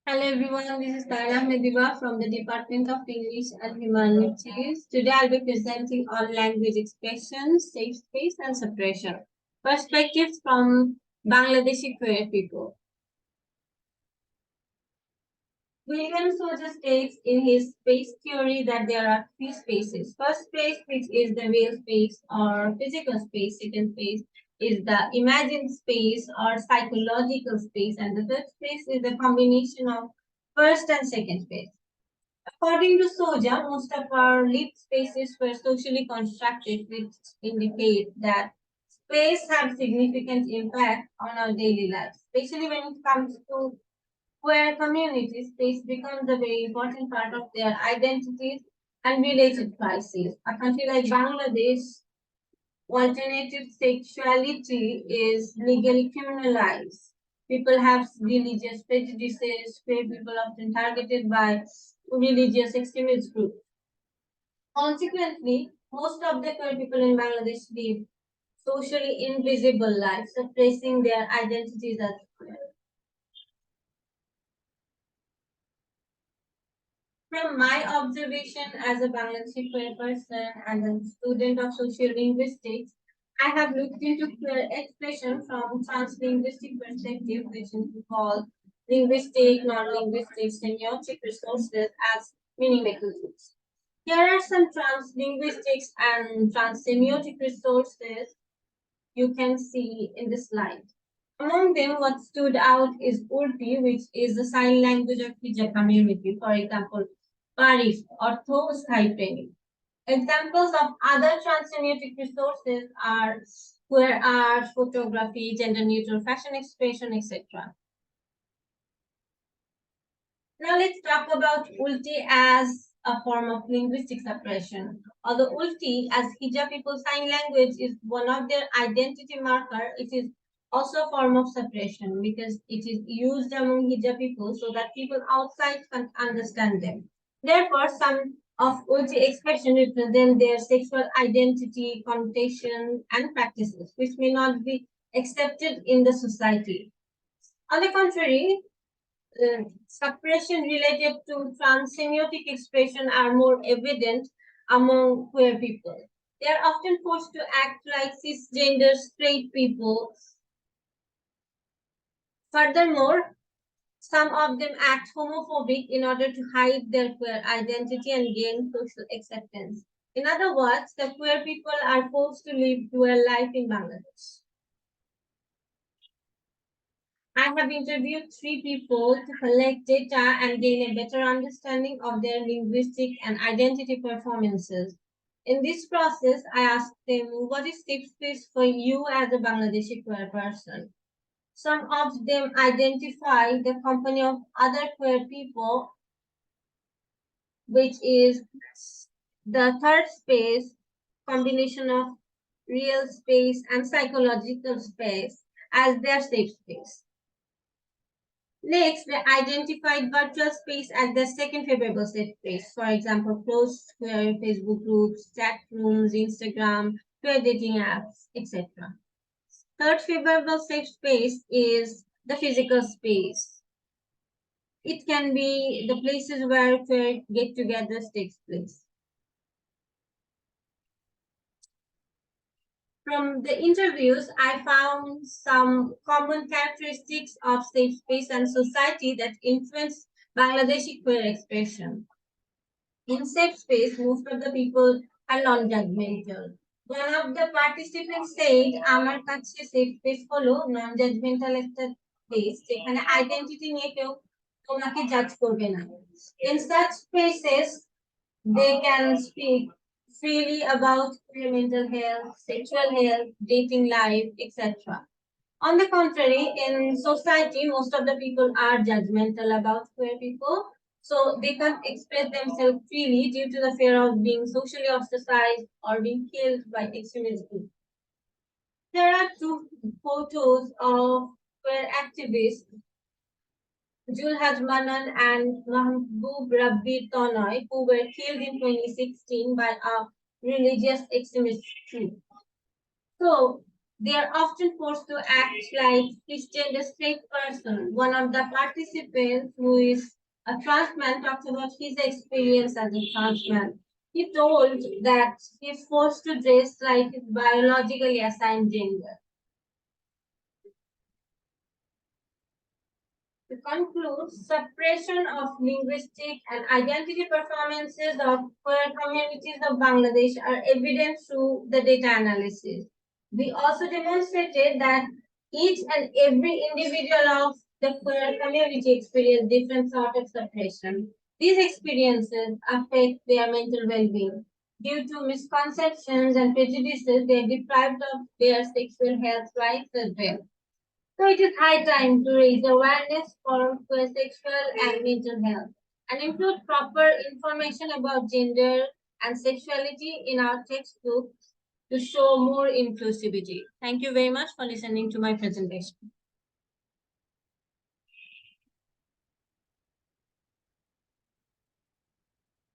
Hello everyone, this is Tara Mediva from the Department of English and Humanities. Today I'll be presenting on language expression, safe space and suppression. Perspectives from Bangladeshi queer people. William Soja states in his space theory that there are three spaces. First space, which is the real space or physical space. Second space is the imagined space or psychological space. And the third space is the combination of first and second space. According to Soja, most of our lived spaces were socially constructed, which indicate that space has significant impact on our daily lives, especially when it comes to queer communities. Space becomes a very important part of their identities and related crises. A country like Bangladesh, alternative sexuality is legally criminalized. People have religious prejudices, queer people often targeted by religious extremist groups. Consequently, most of the queer people in Bangladesh live socially invisible lives, suppressing their identities as queer. From my observation as a Bangladeshi queer person and a student of social linguistics, I have looked into queer expression from translinguistic perspective, which involves linguistic, non-linguistic, semiotic resources as meaning making tools. Here are some translinguistics and transsemiotic resources you can see in the slide. Among them, what stood out is Urdu, which is the sign language of Hijab community. For example, Paris, ortho sky training. Examples of other transsemiotic resources are queer art, photography, gender neutral fashion expression, etc. Now let's talk about Ulti as a form of linguistic suppression. Although Ulti as Hijab people sign language is one of their identity marker, it is also a form of suppression because it is used among Hijab people so that people outside can understand them. Therefore, some of Ulti expression represent their sexual identity, connotation, and practices, which may not be accepted in the society. On the contrary, suppression related to transsemiotic expression are more evident among queer people. They are often forced to act like cisgender straight people. Furthermore, some of them act homophobic in order to hide their queer identity and gain social acceptance. In other words, the queer people are forced to live dual life in Bangladesh. I have interviewed three people to collect data and gain a better understanding of their linguistic and identity performances. In this process, I asked them, what is safe space for you as a Bangladeshi queer person? Some of them identify the company of other queer people, which is the third space, combination of real space and psychological space, as their safe space. Next, they identified virtual space as the second favorable safe space. For example, closed square, Facebook groups, chat rooms, Instagram, queer dating apps, etc. Third favorable safe space is the physical space. It can be the places where queer get-togethers takes place. From the interviews, I found some common characteristics of safe space and society that influence Bangladeshi queer expression. In safe space, most of the people are non-judgmental. One of the participants said, আমার কাছে safe space হলো non-judgmental একটা place যেখানে identity নিয়ে কেউ তোমাকে judge করবে না. In such spaces, they can speak freely about their mental health, sexual health, dating life, etc. On the contrary, in society, most of the people are judgmental about queer people, so they can't express themselves freely due to the fear of being socially ostracized or being killed by extremist groups. There are two photos of queer activists Julhaj Manan and Mahbub Rabbi Tonoy, who were killed in 2016 by a religious extremist group. So, They are often forced to act like cisgender straight person. One of the participants, who is a trans man, talked about his experience as a trans man. He told that he's forced to dress like his biologically assigned gender. To conclude, suppression of linguistic and identity performances of queer communities of Bangladesh are evident through the data analysis. We also demonstrated that each and every individual of the queer community experience different sort of suppression. These experiences affect their mental well-being. Due to misconceptions and prejudices, they are deprived of their sexual health rights as well. So it is high time to raise awareness for sexual and mental health and include proper information about gender and sexuality in our textbooks to show more inclusivity. Thank you very much for listening to my presentation.